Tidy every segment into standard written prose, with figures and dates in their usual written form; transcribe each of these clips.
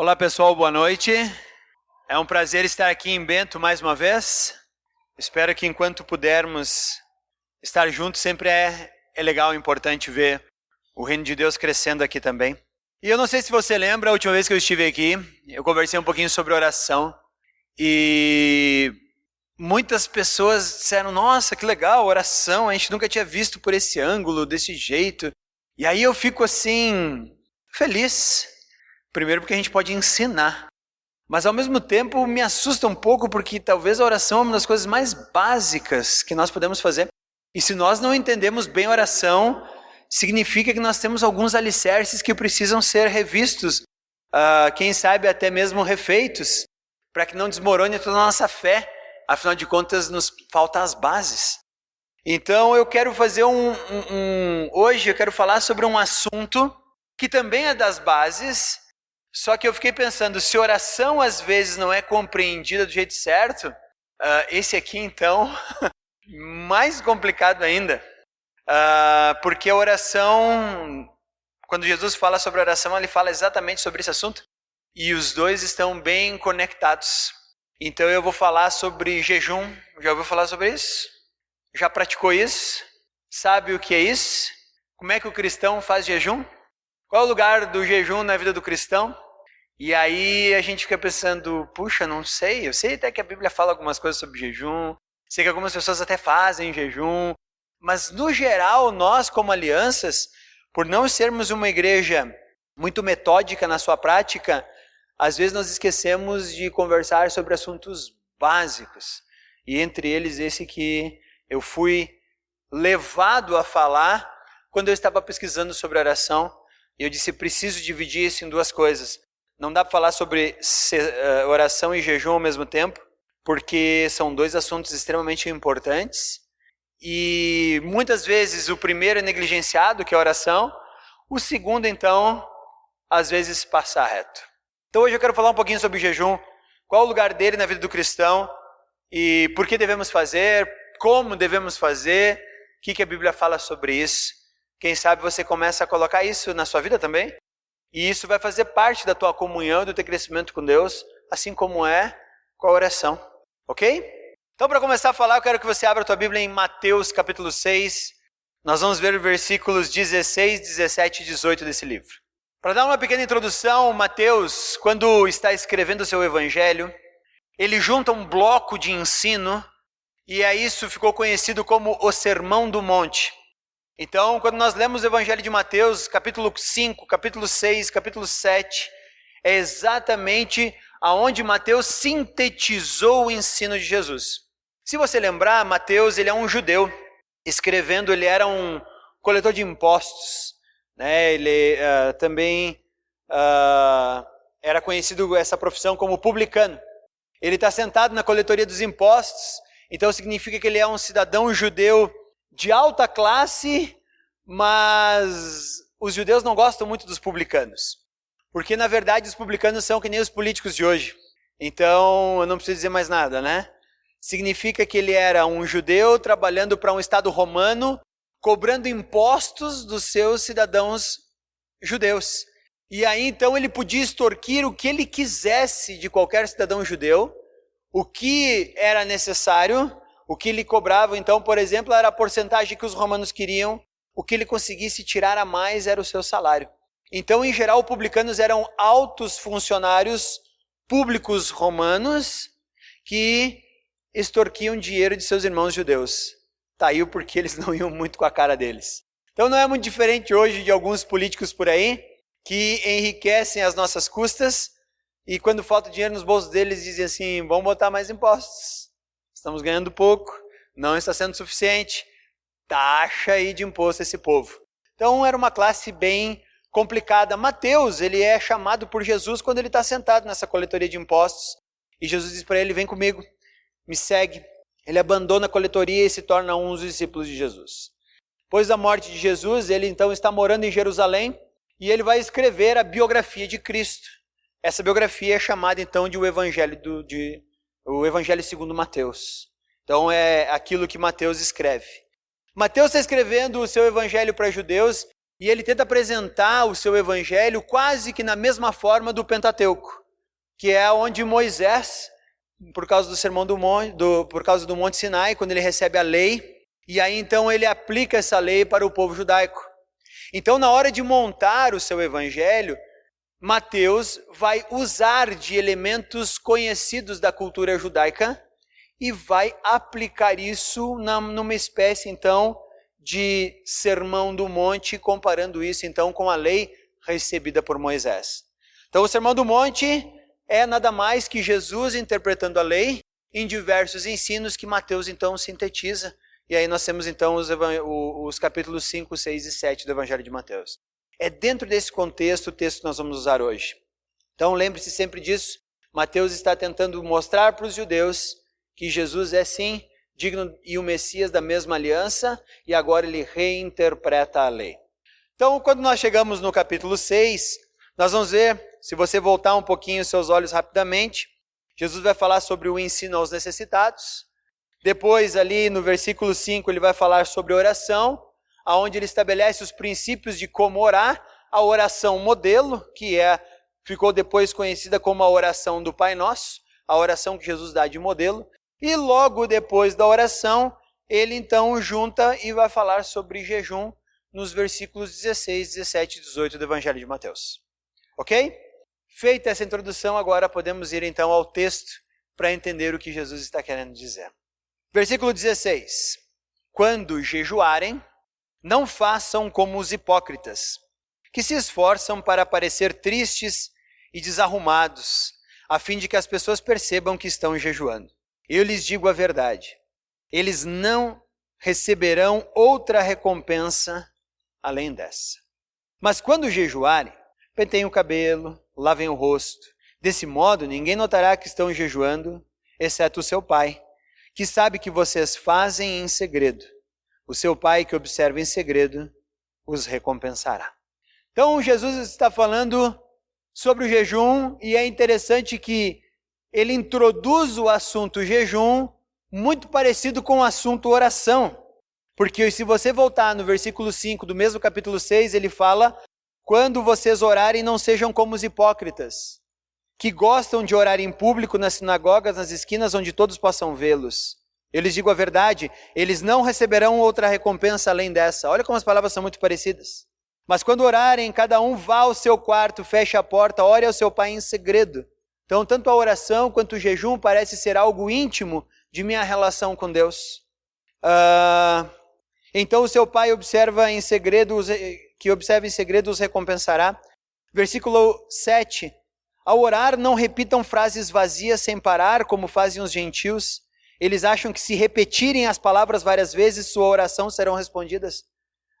Olá pessoal, boa noite. É um prazer estar aqui em Bento mais uma vez. Espero que enquanto pudermos estar juntos, sempre é legal, importante ver o reino de Deus crescendo aqui também. E eu não sei se você lembra, a última vez que eu estive aqui, eu conversei um pouquinho sobre oração e muitas pessoas disseram, nossa, que legal, oração, a gente nunca tinha visto por esse ângulo, desse jeito. E aí eu fico assim, feliz. Primeiro porque a gente pode ensinar, mas ao mesmo tempo me assusta um pouco porque talvez a oração é uma das coisas mais básicas que nós podemos fazer. E se nós não entendemos bem a oração, significa que nós temos alguns alicerces que precisam ser revistos, quem sabe até mesmo refeitos, para que não desmorone toda a nossa fé. Afinal de contas, nos faltam as bases. Então eu quero fazer hoje eu quero falar sobre um assunto que também é das bases. Só que eu fiquei pensando, se oração às vezes não é compreendida do jeito certo, esse aqui então, mais complicado ainda. Porque a oração, quando Jesus fala sobre oração, ele fala exatamente sobre esse assunto. E os dois estão bem conectados. Então eu vou falar sobre jejum. Já ouviu falar sobre isso? Já praticou isso? Sabe o que é isso? Como é que o cristão faz jejum? Qual é o lugar do jejum na vida do cristão? E aí a gente fica pensando, puxa, não sei, eu sei até que a Bíblia fala algumas coisas sobre jejum, sei que algumas pessoas até fazem jejum, mas no geral nós como alianças, por não sermos uma igreja muito metódica na sua prática, às vezes nós esquecemos de conversar sobre assuntos básicos. E entre eles esse que eu fui levado a falar quando eu estava pesquisando sobre oração. E eu disse, preciso dividir isso em duas coisas. Não dá para falar sobre oração e jejum ao mesmo tempo, porque são dois assuntos extremamente importantes. E muitas vezes o primeiro é negligenciado, que é a oração. O segundo, então, às vezes passa reto. Então hoje eu quero falar um pouquinho sobre o jejum, qual é o lugar dele na vida do cristão, e por que devemos fazer, como devemos fazer, o que a Bíblia fala sobre isso. Quem sabe você começa a colocar isso na sua vida também? E isso vai fazer parte da tua comunhão, do teu crescimento com Deus, assim como é com a oração. Ok? Então para começar a falar, eu quero que você abra a tua Bíblia em Mateus capítulo 6. Nós vamos ver os versículos 16, 17 e 18 desse livro. Para dar uma pequena introdução, Mateus, quando está escrevendo o seu evangelho, ele junta um bloco de ensino, e a isso ficou conhecido como o Sermão do Monte. Então, quando nós lemos o Evangelho de Mateus, capítulo 5, capítulo 6, capítulo 7, é exatamente aonde Mateus sintetizou o ensino de Jesus. Se você lembrar, Mateus ele é um judeu, escrevendo, ele era um coletor de impostos, né? Ele também era conhecido essa profissão como publicano. Ele está sentado na coletoria dos impostos, então significa que ele é um cidadão judeu de alta classe, mas os judeus não gostam muito dos publicanos. Porque, na verdade, os publicanos são que nem os políticos de hoje. Então, eu não preciso dizer mais nada, né? Significa que ele era um judeu trabalhando para um estado romano, cobrando impostos dos seus cidadãos judeus. E aí, então, ele podia extorquir o que ele quisesse de qualquer cidadão judeu, o que era necessário. O que ele cobrava, então, por exemplo, era a porcentagem que os romanos queriam. O que ele conseguisse tirar a mais era o seu salário. Então, em geral, publicanos eram altos funcionários públicos romanos que extorquiam dinheiro de seus irmãos judeus. Tá aí o porquê eles não iam muito com a cara deles. Então, não é muito diferente hoje de alguns políticos por aí que enriquecem às nossas custas e quando falta dinheiro nos bolsos deles dizem assim, vamos botar mais impostos. Estamos ganhando pouco, não está sendo suficiente, taxa aí de imposto esse povo. Então era uma classe bem complicada. Mateus, ele é chamado por Jesus quando ele está sentado nessa coletoria de impostos. E Jesus diz para ele, vem comigo, me segue. Ele abandona a coletoria e se torna um dos discípulos de Jesus. Depois da morte de Jesus, ele então está morando em Jerusalém e ele vai escrever a biografia de Cristo. Essa biografia é chamada então de o Evangelho segundo Mateus. Então é aquilo que Mateus escreve. Mateus está escrevendo o seu evangelho para judeus E ele tenta apresentar o seu evangelho quase que na mesma forma do Pentateuco, que é onde Moisés, por causa do sermão do monte, por causa do Monte Sinai, quando ele recebe a lei, e aí então ele aplica essa lei para o povo judaico. Então, na hora de montar o seu evangelho, Mateus vai usar de elementos conhecidos da cultura judaica e vai aplicar isso numa espécie, então, de sermão do monte, comparando isso, então, com a lei recebida por Moisés. Então, o sermão do monte é nada mais que Jesus interpretando a lei em diversos ensinos que Mateus, então, sintetiza. E aí nós temos, então, os capítulos 5, 6 e 7 do Evangelho de Mateus. É dentro desse contexto o texto que nós vamos usar hoje. Então, lembre-se sempre disso. Mateus está tentando mostrar para os judeus que Jesus é, sim, digno e o Messias da mesma aliança, e agora ele reinterpreta a lei. Então, quando nós chegamos no capítulo 6, nós vamos ver, se você voltar um pouquinho os seus olhos rapidamente, Jesus vai falar sobre o ensino aos necessitados. Depois, ali no versículo 5, ele vai falar sobre oração, onde ele estabelece os princípios de como orar, a oração modelo, que ficou depois conhecida como a oração do Pai Nosso, a oração que Jesus dá de modelo. E logo depois da oração, ele então junta e vai falar sobre jejum nos versículos 16, 17 e 18 do Evangelho de Mateus. Ok? Feita essa introdução, agora podemos ir então ao texto para entender o que Jesus está querendo dizer. Versículo 16. Quando jejuarem, não façam como os hipócritas, que se esforçam para parecer tristes e desarrumados, a fim de que as pessoas percebam que estão jejuando. Eu lhes digo a verdade, eles não receberão outra recompensa além dessa. Mas quando jejuarem, penteiem o cabelo, lavem o rosto. Desse modo, ninguém notará que estão jejuando, exceto o seu pai, que sabe que vocês fazem em segredo. O seu pai que observa em segredo os recompensará. Então, Jesus está falando sobre o jejum e é interessante que ele introduz o assunto jejum muito parecido com o assunto oração. Porque se você voltar no versículo 5 do mesmo capítulo 6, ele fala: quando vocês orarem, não sejam como os hipócritas, que gostam de orar em público nas sinagogas, nas esquinas, onde todos possam vê-los. Eu lhes digo a verdade, eles não receberão outra recompensa além dessa. Olha como as palavras são muito parecidas. Mas quando orarem, cada um vá ao seu quarto, feche a porta, ore ao seu pai em segredo. Então, tanto a oração quanto o jejum parece ser algo íntimo de minha relação com Deus. Então o seu pai observa em segredo, que observa em segredo os recompensará. Versículo 7. Ao orar, não repitam frases vazias sem parar, como fazem os gentios. Eles acham que se repetirem as palavras várias vezes, sua oração serão respondidas.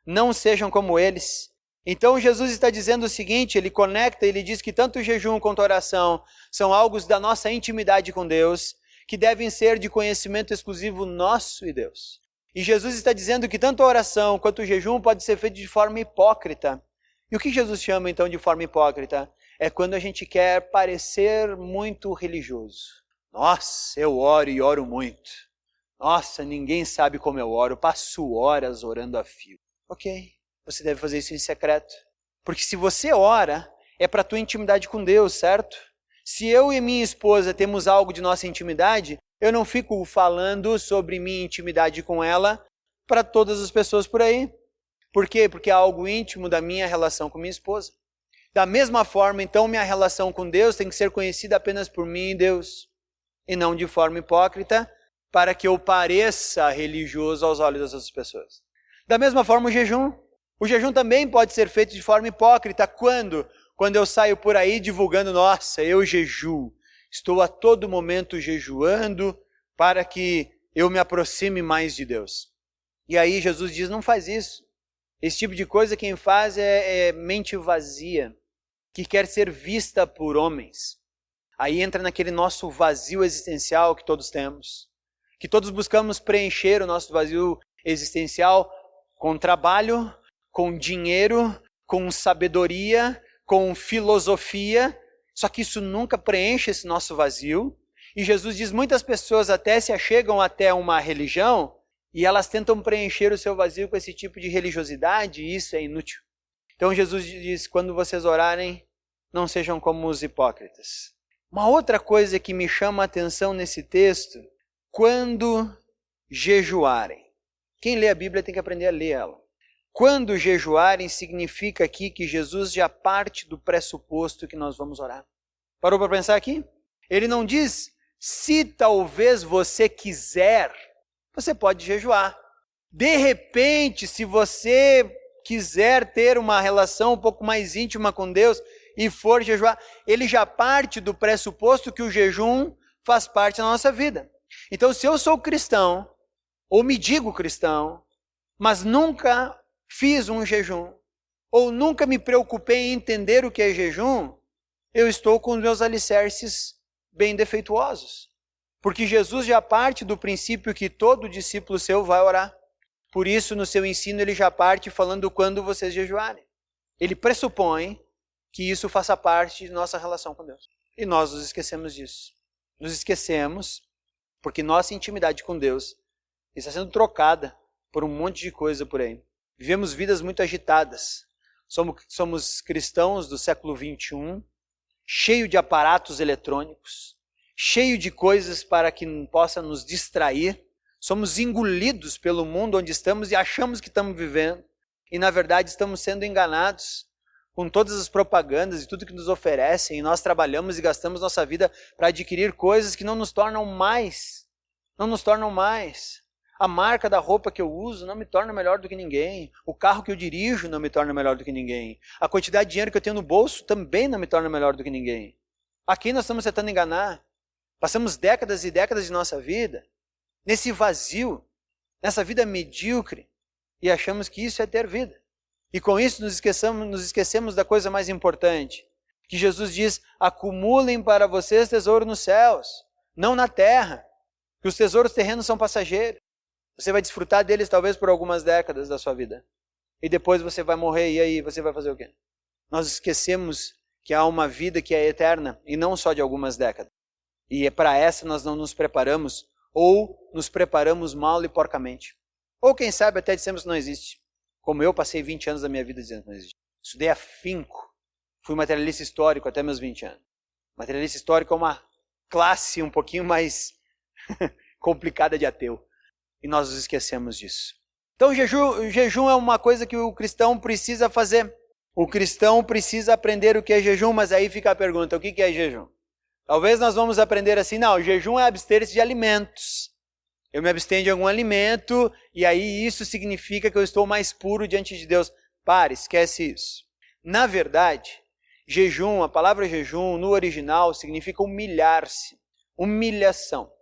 Não sejam como eles. Então Jesus está dizendo o seguinte, ele conecta, ele diz que tanto o jejum quanto a oração são algo da nossa intimidade com Deus, que devem ser de conhecimento exclusivo nosso e Deus. E Jesus está dizendo que tanto a oração quanto o jejum pode ser feito de forma hipócrita. E o que Jesus chama então de forma hipócrita? É quando a gente quer parecer muito religioso. Nossa, eu oro e oro muito. Nossa, ninguém sabe como eu oro, passo horas orando a fio. Ok, você deve fazer isso em secreto. Porque se você ora, é para a tua intimidade com Deus, certo? Se eu e minha esposa temos algo de nossa intimidade, eu não fico falando sobre minha intimidade com ela para todas as pessoas por aí. Por quê? Porque é algo íntimo da minha relação com minha esposa. Da mesma forma, então, minha relação com Deus tem que ser conhecida apenas por mim e Deus, e não de forma hipócrita, para que eu pareça religioso aos olhos das outras pessoas. Da mesma forma, o jejum. O jejum também pode ser feito de forma hipócrita. Quando? Quando eu saio por aí divulgando, nossa, eu jejuo. Estou a todo momento jejuando para que eu me aproxime mais de Deus. E aí Jesus diz, não faz isso. Esse tipo de coisa quem faz é mente vazia, que quer ser vista por homens. Aí entra naquele nosso vazio existencial que todos temos. Que todos buscamos preencher o nosso vazio existencial com trabalho, com dinheiro, com sabedoria, com filosofia. Só que isso nunca preenche esse nosso vazio. E Jesus diz, muitas pessoas até se achegam até uma religião e elas tentam preencher o seu vazio com esse tipo de religiosidade e isso é inútil. Então Jesus diz, quando vocês orarem, não sejam como os hipócritas. Uma outra coisa que me chama a atenção nesse texto, quando jejuarem. Quem lê a Bíblia tem que aprender a ler ela. Quando jejuarem significa aqui que Jesus já parte do pressuposto que nós vamos orar. Parou para pensar aqui? Ele não diz, se talvez você quiser, você pode jejuar. De repente, se você quiser ter uma relação um pouco mais íntima com Deus e for jejuar, ele já parte do pressuposto que o jejum faz parte da nossa vida. Então, se eu sou cristão, ou me digo cristão, mas nunca fiz um jejum, ou nunca me preocupei em entender o que é jejum, eu estou com os meus alicerces bem defeituosos. Porque Jesus já parte do princípio que todo discípulo seu vai orar. Por isso, no seu ensino, ele já parte falando quando vocês jejuarem. Ele pressupõe que isso faça parte de nossa relação com Deus. E nós nos esquecemos disso. Nos esquecemos porque nossa intimidade com Deus está sendo trocada por um monte de coisa por aí. Vivemos vidas muito agitadas. Somos cristãos do século 21, cheio de aparatos eletrônicos, cheio de coisas para que possa nos distrair. Somos engolidos pelo mundo onde estamos e achamos que estamos vivendo. E na verdade estamos sendo enganados com todas as propagandas e tudo que nos oferecem. E nós trabalhamos e gastamos nossa vida para adquirir coisas que não nos tornam mais. Não nos tornam mais. A marca da roupa que eu uso não me torna melhor do que ninguém. O carro que eu dirijo não me torna melhor do que ninguém. A quantidade de dinheiro que eu tenho no bolso também não me torna melhor do que ninguém. A quem nós estamos tentando enganar? Passamos décadas e décadas de nossa vida nesse vazio, nessa vida medíocre, e achamos que isso é ter vida. E com isso nos esquecemos da coisa mais importante, que Jesus diz, acumulem para vocês tesouro nos céus, não na terra, que os tesouros terrenos são passageiros. Você vai desfrutar deles talvez por algumas décadas da sua vida. E depois você vai morrer, e aí você vai fazer o quê? Nós esquecemos que há uma vida que é eterna, e não só de algumas décadas. E é para essa nós não nos preparamos, ou nos preparamos mal e porcamente. Ou quem sabe até dissemos que não existe. Como eu passei 20 anos da minha vida dizendo que não existe. Estudei afinco. Fui materialista histórico até meus 20 anos. Materialista histórico é uma classe um pouquinho mais complicada de ateu. E nós nos esquecemos disso. Então o jejum é uma coisa que o cristão precisa fazer. O cristão precisa aprender o que é jejum, mas aí fica a pergunta, o que é jejum? Talvez nós vamos aprender assim, não, jejum é abster-se de alimentos. Eu me abstenho de algum alimento e aí isso significa que eu estou mais puro diante de Deus. Pare, esquece isso. Na verdade, jejum, a palavra jejum no original significa humilhar-se, humilhação.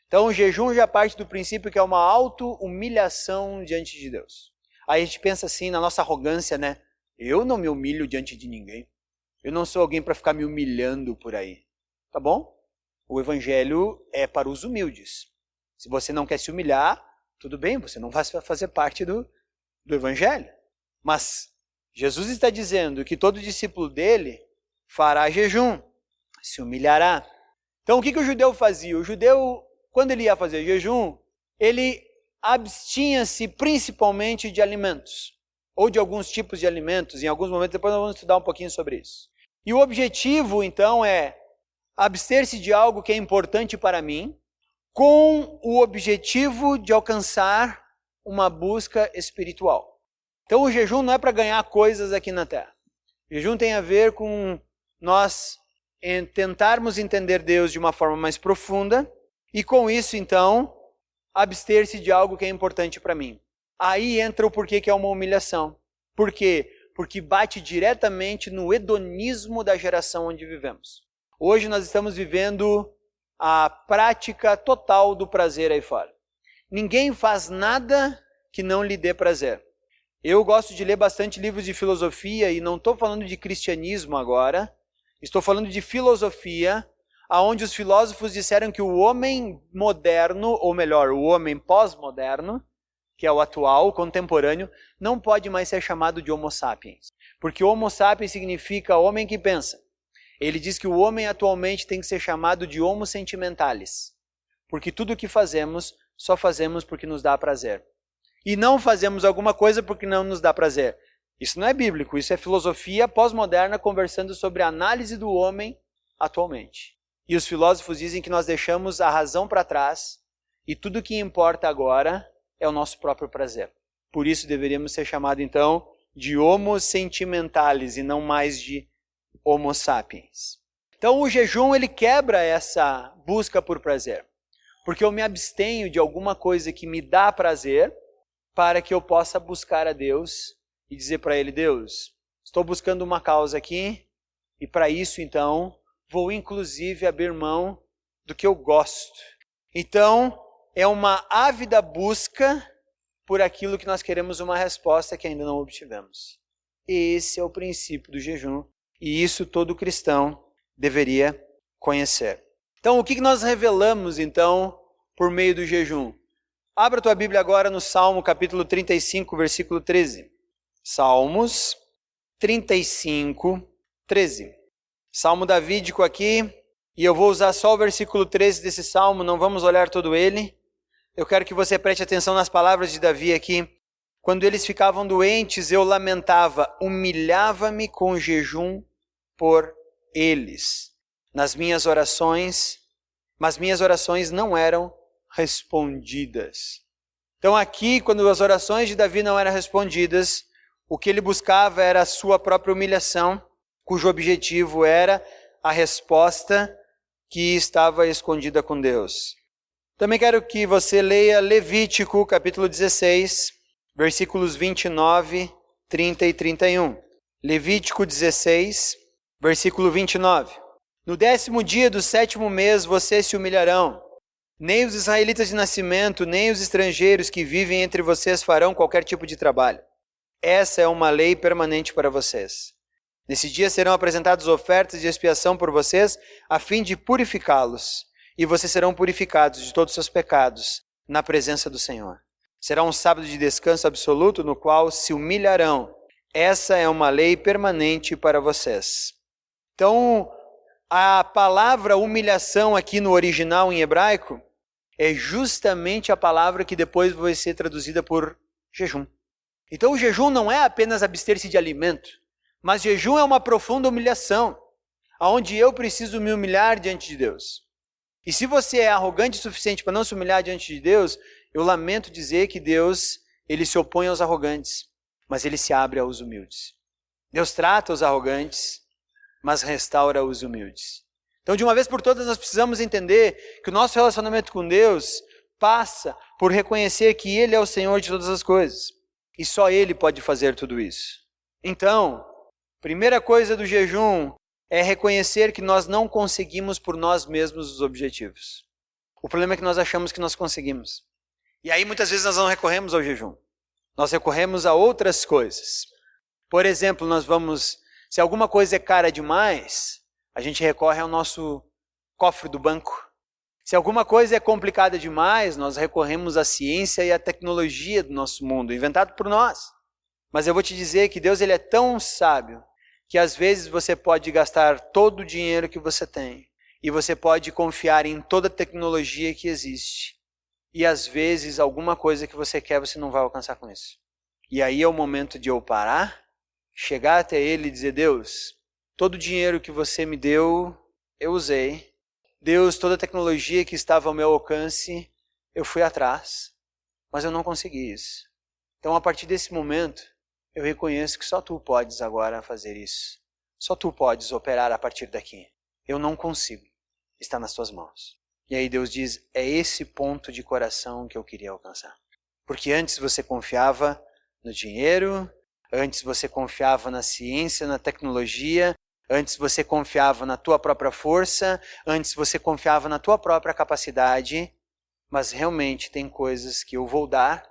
Então o jejum já parte do princípio que é uma auto-humilhação diante de Deus. Aí a gente pensa assim na nossa arrogância, né? Eu não me humilho diante de ninguém. Eu não sou alguém para ficar me humilhando por aí. Tá bom? O evangelho é para os humildes. Se você não quer se humilhar, tudo bem, você não vai fazer parte do evangelho. Mas Jesus está dizendo que todo discípulo dele fará jejum, se humilhará. Então o que o judeu fazia? O judeu, quando ele ia fazer jejum, ele abstinha-se principalmente de alimentos, ou de alguns tipos de alimentos. Em alguns momentos, depois nós vamos estudar um pouquinho sobre isso. E o objetivo, então, é abster-se de algo que é importante para mim, com o objetivo de alcançar uma busca espiritual. Então o jejum não é para ganhar coisas aqui na terra. O jejum tem a ver com nós tentarmos entender Deus de uma forma mais profunda e com isso então abster-se de algo que é importante para mim. Aí entra o porquê que é uma humilhação. Por quê? Porque bate diretamente no hedonismo da geração onde vivemos. Hoje nós estamos vivendo a prática total do prazer aí fora. Ninguém faz nada que não lhe dê prazer. Eu gosto de ler bastante livros de filosofia e não estou falando de cristianismo agora. Estou falando de filosofia, onde os filósofos disseram que o homem moderno, ou melhor, o homem pós-moderno, que é o atual, o contemporâneo, não pode mais ser chamado de Homo sapiens. Porque Homo sapiens significa homem que pensa. Ele diz que o homem atualmente tem que ser chamado de homo sentimentalis, porque tudo o que fazemos, só fazemos porque nos dá prazer. E não fazemos alguma coisa porque não nos dá prazer. Isso não é bíblico, isso é filosofia pós-moderna conversando sobre a análise do homem atualmente. E os filósofos dizem que nós deixamos a razão para trás e tudo o que importa agora é o nosso próprio prazer. Por isso deveríamos ser chamados então de homo sentimentalis e não mais de homo sapiens. Então o jejum ele quebra essa busca por prazer. Porque eu me abstenho de alguma coisa que me dá prazer para que eu possa buscar a Deus e dizer para Ele, Deus, estou buscando uma causa aqui e para isso então vou inclusive abrir mão do que eu gosto. Então é uma ávida busca por aquilo que nós queremos uma resposta que ainda não obtivemos. Esse é o princípio do jejum e isso todo cristão deveria conhecer. Então, o que nós revelamos, então, por meio do jejum? Abra a tua Bíblia agora no Salmo, capítulo 35, versículo 13. Salmos 35, 13. Salmo davídico aqui, e eu vou usar só o versículo 13 desse salmo, não vamos olhar todo ele. Eu quero que você preste atenção nas palavras de Davi aqui. Quando eles ficavam doentes, eu lamentava, humilhava-me com jejum por eles. Nas minhas orações, mas minhas orações não eram respondidas. Então aqui, quando as orações de Davi não eram respondidas, o que ele buscava era a sua própria humilhação, cujo objetivo era a resposta que estava escondida com Deus. Também quero que você leia Levítico, capítulo 16, versículos 29, 30 e 31. Levítico 16, versículo 29. No 10º dia do 7º mês vocês se humilharão. Nem os israelitas de nascimento, nem os estrangeiros que vivem entre vocês farão qualquer tipo de trabalho. Essa é uma lei permanente para vocês. Nesse dia serão apresentadas ofertas de expiação por vocês, a fim de purificá-los. E vocês serão purificados de todos os seus pecados, na presença do Senhor. Será um sábado de descanso absoluto, no qual se humilharão. Essa é uma lei permanente para vocês. Então, a palavra humilhação aqui no original em hebraico é justamente a palavra que depois vai ser traduzida por jejum. Então o jejum não é apenas abster-se de alimento, mas jejum é uma profunda humilhação, onde eu preciso me humilhar diante de Deus. E se você é arrogante o suficiente para não se humilhar diante de Deus, eu lamento dizer que Deus, ele se opõe aos arrogantes, mas ele se abre aos humildes. Deus trata os arrogantes, mas restaura os humildes. Então, de uma vez por todas, nós precisamos entender que o nosso relacionamento com Deus passa por reconhecer que Ele é o Senhor de todas as coisas. E só Ele pode fazer tudo isso. Então, primeira coisa do jejum é reconhecer que nós não conseguimos por nós mesmos os objetivos. O problema é que nós achamos que nós conseguimos. E aí, muitas vezes, nós não recorremos ao jejum. Nós recorremos a outras coisas. Por exemplo, se alguma coisa é cara demais, a gente recorre ao nosso cofre do banco. Se alguma coisa é complicada demais, nós recorremos à ciência e à tecnologia do nosso mundo, inventado por nós. Mas eu vou te dizer que Deus ele é tão sábio que às vezes você pode gastar todo o dinheiro que você tem e você pode confiar em toda a tecnologia que existe. E às vezes alguma coisa que você quer você não vai alcançar com isso. E aí é o momento de eu parar, chegar até Ele e dizer, Deus, todo o dinheiro que você me deu, eu usei. Deus, toda a tecnologia que estava ao meu alcance, eu fui atrás. Mas eu não consegui isso. Então, a partir desse momento, eu reconheço que só Tu podes agora fazer isso. Só Tu podes operar a partir daqui. Eu não consigo. Está nas Tuas mãos. E aí Deus diz, é esse ponto de coração que eu queria alcançar. Porque antes você confiava no dinheiro, antes você confiava na ciência, na tecnologia, antes você confiava na tua própria força, antes você confiava na tua própria capacidade, mas realmente tem coisas que eu vou dar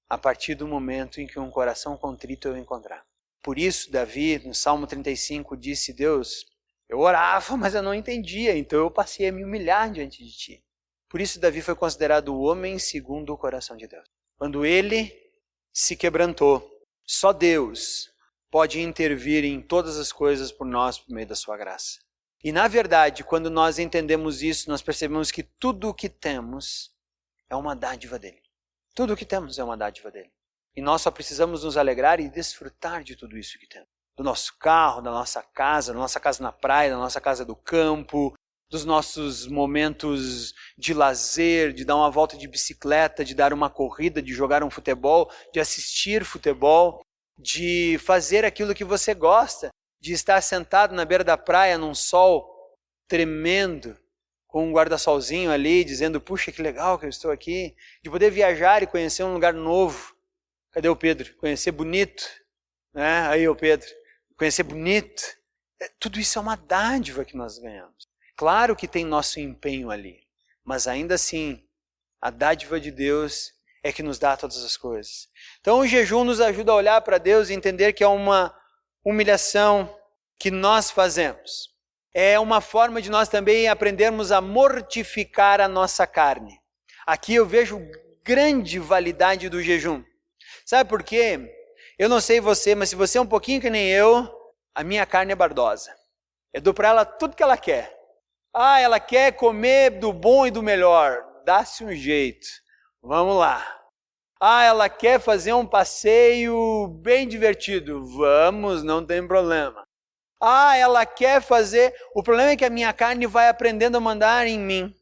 a partir do momento em que um coração contrito eu encontrar. Por isso, Davi, no Salmo 35, disse, Deus, eu orava, mas eu não entendia, então eu passei a me humilhar diante de Ti. Por isso, Davi foi considerado o homem segundo o coração de Deus. Quando ele se quebrantou, só Deus pode intervir em todas as coisas por nós, por meio da sua graça. E na verdade, quando nós entendemos isso, nós percebemos que tudo o que temos é uma dádiva dele. Tudo o que temos é uma dádiva dele. E nós só precisamos nos alegrar e desfrutar de tudo isso que temos. Do nosso carro, da nossa casa na praia, da nossa casa do campo, dos nossos momentos de lazer, de dar uma volta de bicicleta, de dar uma corrida, de jogar um futebol, de assistir futebol, de fazer aquilo que você gosta, de estar sentado na beira da praia num sol tremendo, com um guarda-solzinho ali, dizendo, puxa, que legal que eu estou aqui, de poder viajar e conhecer um lugar novo. Cadê o Pedro? Conhecer bonito, né? Aí o Pedro, conhecer bonito. Tudo isso é uma dádiva que nós ganhamos. Claro que tem nosso empenho ali, mas ainda assim, a dádiva de Deus é que nos dá todas as coisas. Então o jejum nos ajuda a olhar para Deus e entender que é uma humilhação que nós fazemos. É uma forma de nós também aprendermos a mortificar a nossa carne. Aqui eu vejo grande validade do jejum. Sabe por quê? Eu não sei você, mas se você é um pouquinho que nem eu, a minha carne é bardosa. Eu dou para ela tudo que ela quer. Ah, ela quer comer do bom e do melhor. Dá-se um jeito. Vamos lá. Ah, ela quer fazer um passeio bem divertido. Vamos, não tem problema. Ah, ela quer fazer... O problema é que a minha carne vai aprendendo a mandar em mim.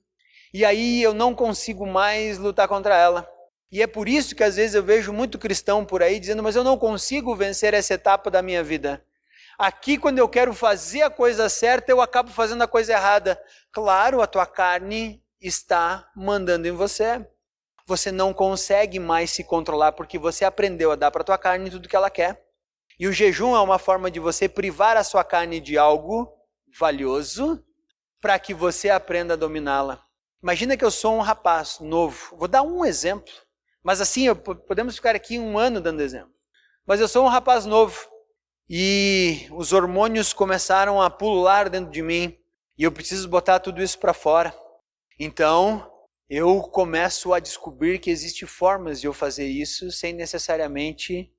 E aí eu não consigo mais lutar contra ela. E é por isso que às vezes eu vejo muito cristão por aí dizendo, mas eu não consigo vencer essa etapa da minha vida. Aqui, quando eu quero fazer a coisa certa, eu acabo fazendo a coisa errada. Claro, a tua carne está mandando em você. Você não consegue mais se controlar porque você aprendeu a dar para a tua carne tudo que ela quer. E o jejum é uma forma de você privar a sua carne de algo valioso para que você aprenda a dominá-la. Imagina que eu sou um rapaz novo. Vou dar um exemplo. Mas assim, podemos ficar aqui um ano dando exemplo. Mas eu sou um rapaz novo. E os hormônios começaram a pulular dentro de mim. E eu preciso botar tudo isso para fora. Então, eu começo a descobrir que existem formas de eu fazer isso sem necessariamente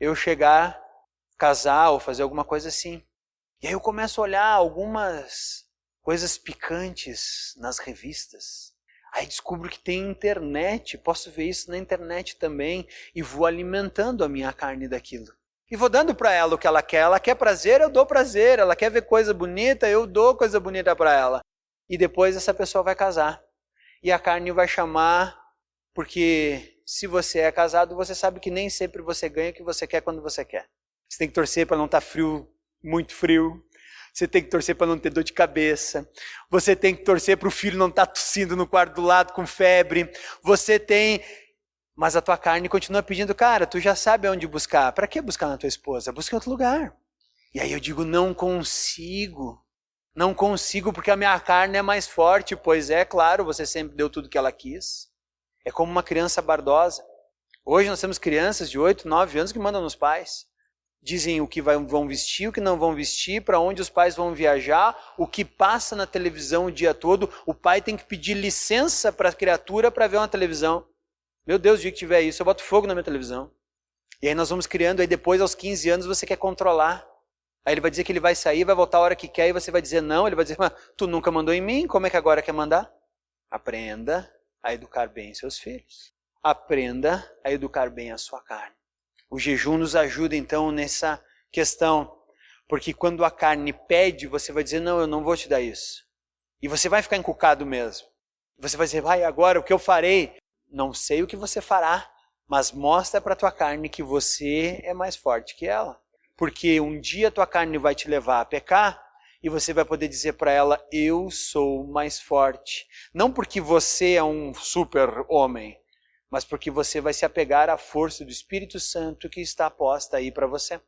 eu chegar, casar ou fazer alguma coisa assim. E aí eu começo a olhar algumas coisas picantes nas revistas. Aí descubro que tem internet, posso ver isso na internet também. E vou alimentando a minha carne daquilo. E vou dando para ela o que ela quer prazer, eu dou prazer. Ela quer ver coisa bonita, eu dou coisa bonita para ela. E depois essa pessoa vai casar. E a carne vai chamar, porque se você é casado, você sabe que nem sempre você ganha o que você quer quando você quer. Você tem que torcer para não estar frio, muito frio. Você tem que torcer para não ter dor de cabeça. Você tem que torcer para o filho não estar tossindo no quarto do lado com febre. Você tem... Mas a tua carne continua pedindo, cara, tu já sabe onde buscar. Para que buscar na tua esposa? Busca em outro lugar. E aí eu digo, não consigo. Não consigo porque a minha carne é mais forte. Pois é, claro, você sempre deu tudo que ela quis. É como uma criança bardosa. Hoje nós temos crianças de 8, 9 anos que mandam nos pais. Dizem o que vão vestir, o que não vão vestir, para onde os pais vão viajar, o que passa na televisão o dia todo. O pai tem que pedir licença para a criatura para ver uma televisão. Meu Deus, o dia que tiver isso, eu boto fogo na minha televisão. E aí nós vamos criando, aí depois aos 15 anos você quer controlar. Aí ele vai dizer que ele vai sair, vai voltar a hora que quer e você vai dizer não. Ele vai dizer, mas tu nunca mandou em mim, como é que agora quer mandar? Aprenda a educar bem seus filhos. Aprenda a educar bem a sua carne. O jejum nos ajuda então nessa questão, porque quando a carne pede, você vai dizer, não, eu não vou te dar isso. E você vai ficar encucado mesmo. Você vai dizer, vai, agora o que eu farei? Não sei o que você fará, mas mostra para a tua carne que você é mais forte que ela. Porque um dia a tua carne vai te levar a pecar e você vai poder dizer para ela, eu sou mais forte. Não porque você é um super homem, mas porque você vai se apegar à força do Espírito Santo que está posta aí para você.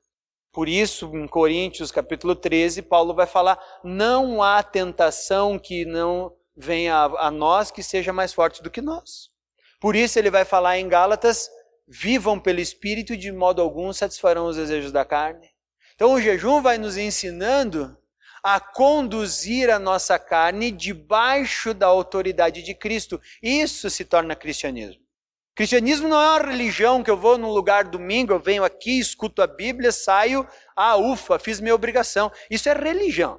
Por isso, em Coríntios, capítulo 13, Paulo vai falar, não há tentação que não venha a nós que seja mais forte do que nós. Por isso ele vai falar em Gálatas, vivam pelo Espírito e de modo algum satisfarão os desejos da carne. Então o jejum vai nos ensinando a conduzir a nossa carne debaixo da autoridade de Cristo. Isso se torna cristianismo. Cristianismo não é uma religião que eu vou num lugar domingo, eu venho aqui, escuto a Bíblia, saio, ufa, fiz minha obrigação. Isso é religião.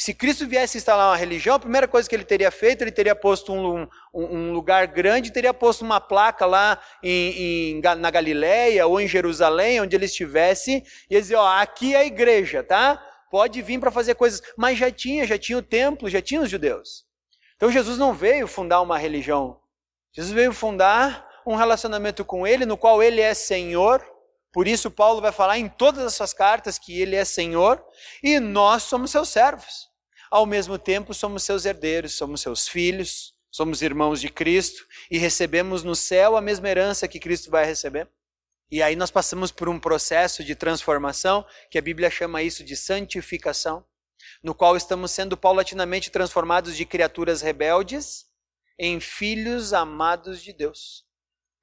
Se Cristo viesse instalar uma religião, a primeira coisa que ele teria feito, ele teria posto um lugar grande, teria posto uma placa lá na Galileia ou em Jerusalém, onde ele estivesse, e ele dizia, aqui é a igreja, tá? Pode vir para fazer coisas. Mas já tinha o templo, já tinha os judeus. Então Jesus não veio fundar uma religião. Jesus veio fundar um relacionamento com ele, no qual ele é Senhor. Por isso Paulo vai falar em todas as suas cartas que ele é Senhor, e nós somos seus servos. Ao mesmo tempo somos seus herdeiros, somos seus filhos, somos irmãos de Cristo e recebemos no céu a mesma herança que Cristo vai receber. E aí nós passamos por um processo de transformação, que a Bíblia chama isso de santificação, no qual estamos sendo paulatinamente transformados de criaturas rebeldes em filhos amados de Deus,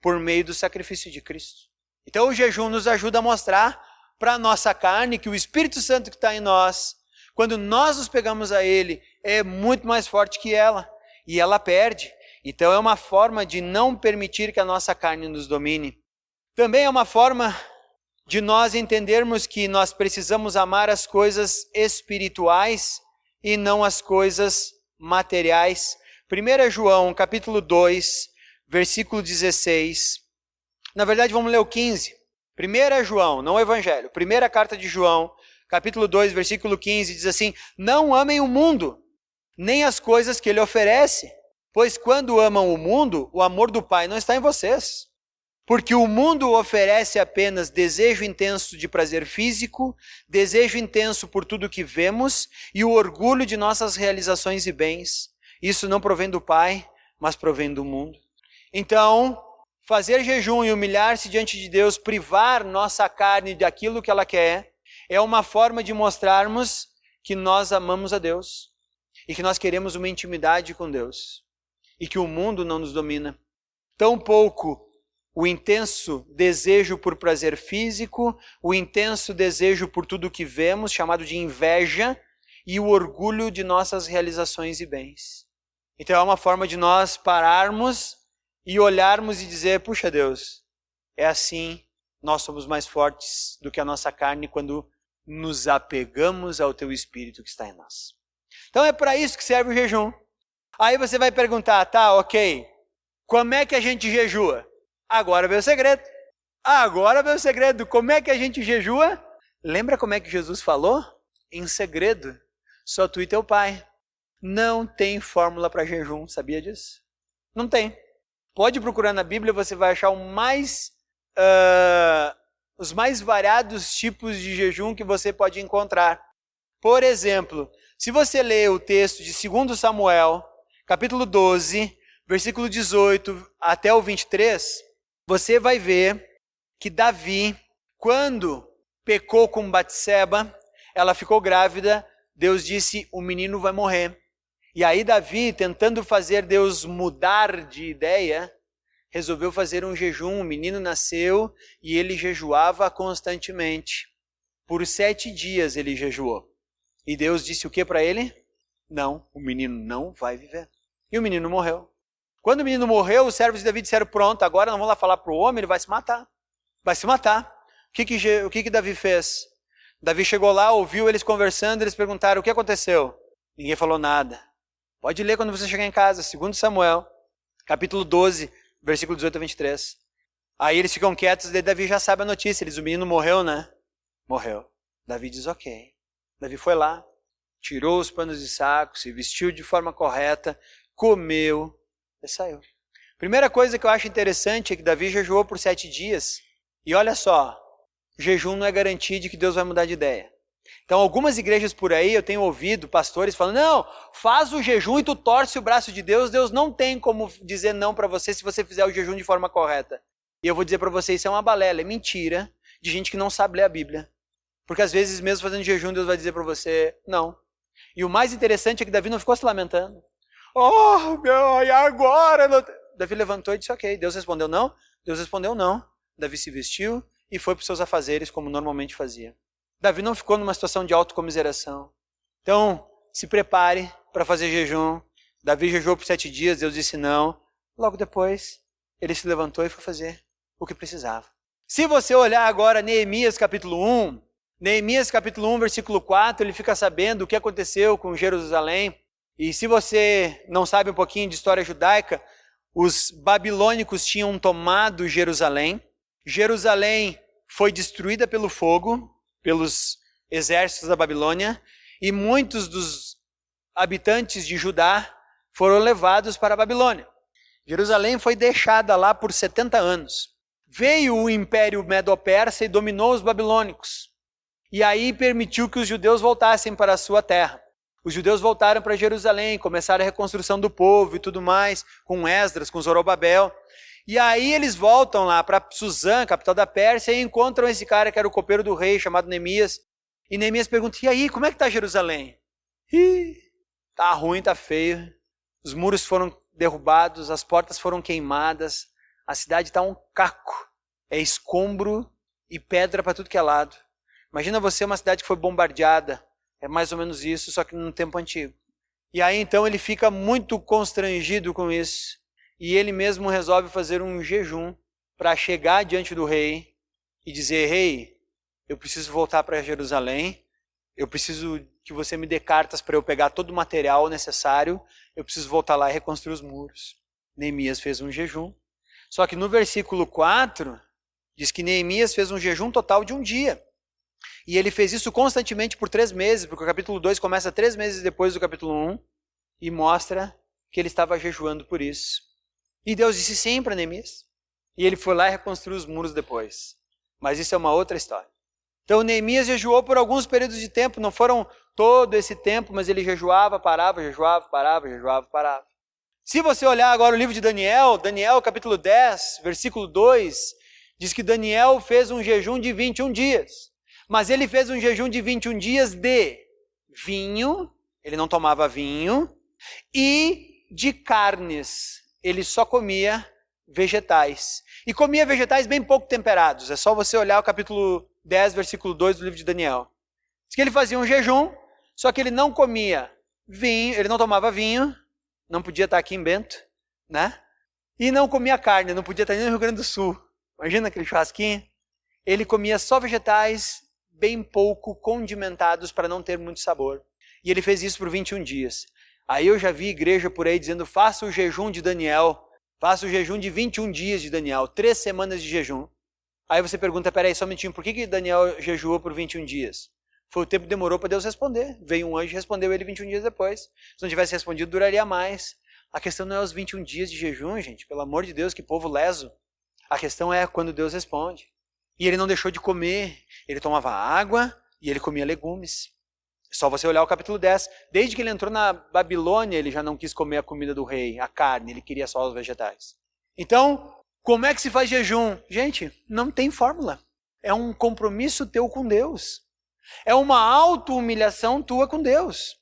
por meio do sacrifício de Cristo. Então o jejum nos ajuda a mostrar para a nossa carne que o Espírito Santo que está em nós, quando nós nos pegamos a ele, é muito mais forte que ela, e ela perde. Então é uma forma de não permitir que a nossa carne nos domine. Também é uma forma de nós entendermos que nós precisamos amar as coisas espirituais e não as coisas materiais. 1 João, capítulo 2, versículo 16. Na verdade, vamos ler o 15. 1 João, não o Evangelho. Primeira carta de João, capítulo 2, versículo 15, diz assim: não amem o mundo, nem as coisas que ele oferece, pois quando amam o mundo, o amor do Pai não está em vocês. Porque o mundo oferece apenas desejo intenso de prazer físico, desejo intenso por tudo que vemos e o orgulho de nossas realizações e bens. Isso não provém do Pai, mas provém do mundo. Então, fazer jejum e humilhar-se diante de Deus, privar nossa carne daquilo que ela quer, é uma forma de mostrarmos que nós amamos a Deus e que nós queremos uma intimidade com Deus e que o mundo não nos domina. Tampouco o intenso desejo por prazer físico, o intenso desejo por tudo que vemos, chamado de inveja, e o orgulho de nossas realizações e bens. Então é uma forma de nós pararmos e olharmos e dizer, puxa Deus, é assim, nós somos mais fortes do que a nossa carne quando nos apegamos ao teu Espírito que está em nós. Então é para isso que serve o jejum. Aí você vai perguntar, tá, ok, como é que a gente jejua? Agora vem o segredo. Agora vem o segredo. Como é que a gente jejua? Lembra como é que Jesus falou? Em segredo. Só tu e teu pai. Não tem fórmula para jejum, sabia disso? Não tem. Pode procurar na Bíblia, você vai achar os mais variados tipos de jejum que você pode encontrar. Por exemplo, se você ler o texto de 2 Samuel, capítulo 12, versículo 18 até o 23, você vai ver que Davi, quando pecou com Batseba, ela ficou grávida, Deus disse, o menino vai morrer. E aí Davi, tentando fazer Deus mudar de ideia, resolveu fazer um jejum. O menino nasceu e ele jejuava constantemente. Por 7 dias ele jejuou. E Deus disse o que para ele? Não, o menino não vai viver. E o menino morreu. Quando o menino morreu, os servos de Davi disseram, pronto, agora nós vamos lá falar para o homem, ele vai se matar. Vai se matar. O que Davi fez? Davi chegou lá, ouviu eles conversando, eles perguntaram, o que aconteceu? Ninguém falou nada. Pode ler quando você chegar em casa, 2 Samuel, capítulo 12, versículo 18 a 23. Aí eles ficam quietos, daí Davi já sabe a notícia, o menino morreu, né? Morreu. Davi diz, ok. Davi foi lá, tirou os panos de saco, se vestiu de forma correta, comeu, e saiu. Primeira coisa que eu acho interessante é que Davi jejuou por 7 dias. E olha só, jejum não é garantia de que Deus vai mudar de ideia. Então algumas igrejas por aí, eu tenho ouvido pastores falando, não, faz o jejum e tu torce o braço de Deus, Deus não tem como dizer não para você se você fizer o jejum de forma correta. E eu vou dizer para você, isso é uma balela, é mentira de gente que não sabe ler a Bíblia. Porque às vezes mesmo fazendo jejum, Deus vai dizer para você, não. E o mais interessante é que Davi não ficou se lamentando. Oh, meu, e agora? Davi levantou e disse, ok. Deus respondeu não? Deus respondeu não. Davi se vestiu e foi para os seus afazeres, como normalmente fazia. Davi não ficou numa situação de autocomiseração. Então, se prepare para fazer jejum. Davi jejuou por 7 dias, Deus disse não. Logo depois, ele se levantou e foi fazer o que precisava. Se você olhar agora Neemias capítulo 1, Neemias capítulo 1, versículo 4, ele fica sabendo o que aconteceu com Jerusalém. E se você não sabe um pouquinho de história judaica, os babilônicos tinham tomado Jerusalém. Jerusalém foi destruída pelo fogo, pelos exércitos da Babilônia, e muitos dos habitantes de Judá foram levados para a Babilônia. Jerusalém foi deixada lá por 70 anos. Veio o Império Medo-Persa e dominou os babilônicos. E aí permitiu que os judeus voltassem para a sua terra. Os judeus voltaram para Jerusalém, começaram a reconstrução do povo e tudo mais, com Esdras, com Zorobabel. E aí eles voltam lá para Suzã, capital da Pérsia, e encontram esse cara que era o copeiro do rei, chamado Neemias. E Neemias pergunta, e aí, como é que está Jerusalém? Tá ruim, tá feio. Os muros foram derrubados, as portas foram queimadas, a cidade está um caco. É escombro e pedra para tudo que é lado. Imagina você uma cidade que foi bombardeada. É mais ou menos isso, só que num tempo antigo. E aí então ele fica muito constrangido com isso. E ele mesmo resolve fazer um jejum para chegar diante do rei e dizer, rei, eu preciso voltar para Jerusalém, eu preciso que você me dê cartas para eu pegar todo o material necessário, eu preciso voltar lá e reconstruir os muros. Neemias fez um jejum. Só que no versículo 4, diz que Neemias fez um jejum total de um dia. E ele fez isso constantemente por 3 meses, porque o capítulo 2 começa 3 meses depois do capítulo 1, e mostra que ele estava jejuando por isso. E Deus disse sim para Neemias. E ele foi lá e reconstruiu os muros depois. Mas isso é uma outra história. Então Neemias jejuou por alguns períodos de tempo, não foram todo esse tempo, mas ele jejuava, parava, jejuava, parava, jejuava, parava. Se você olhar agora o livro de Daniel, Daniel capítulo 10, versículo 2, diz que Daniel fez um jejum de 21 dias. Mas ele fez um jejum de 21 dias de vinho, ele não tomava vinho, e de carnes. Ele só comia vegetais. E comia vegetais bem pouco temperados. É só você olhar o capítulo 10, versículo 2 do livro de Daniel. Diz que ele fazia um jejum, só que ele não comia vinho, ele não tomava vinho, não podia estar aqui em Bento, né? E não comia carne, não podia estar nem no Rio Grande do Sul. Imagina aquele churrasquinho. Ele comia só vegetais bem pouco condimentados para não ter muito sabor. E ele fez isso por 21 dias. Aí eu já vi igreja por aí dizendo, faça o jejum de Daniel, faça o jejum de 21 dias de Daniel, 3 semanas de jejum. Aí você pergunta, peraí, só um minutinho, por que Daniel jejuou por 21 dias? Foi o tempo que demorou para Deus responder. Veio um anjo e respondeu ele 21 dias depois. Se não tivesse respondido, duraria mais. A questão não é os 21 dias de jejum, gente, pelo amor de Deus, que povo leso. A questão é quando Deus responde. E ele não deixou de comer, ele tomava água e ele comia legumes. Só você olhar o capítulo 10. Desde que ele entrou na Babilônia, ele já não quis comer a comida do rei, a carne, ele queria só os vegetais. Então, como é que se faz jejum? Gente, não tem fórmula. É um compromisso teu com Deus. É uma auto-humilhação tua com Deus.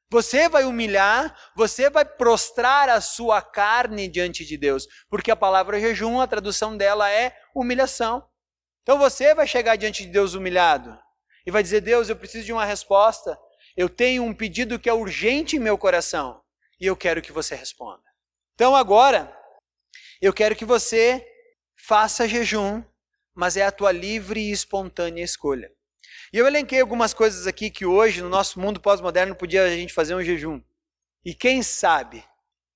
Você vai humilhar, você vai prostrar a sua carne diante de Deus. Porque a palavra jejum, a tradução dela é humilhação. Então você vai chegar diante de Deus humilhado e vai dizer, Deus, eu preciso de uma resposta. Eu tenho um pedido que é urgente em meu coração e eu quero que você responda. Então agora, eu quero que você faça jejum, mas é a tua livre e espontânea escolha. E eu elenquei algumas coisas aqui que hoje, no nosso mundo pós-moderno, podia a gente fazer um jejum. E quem sabe,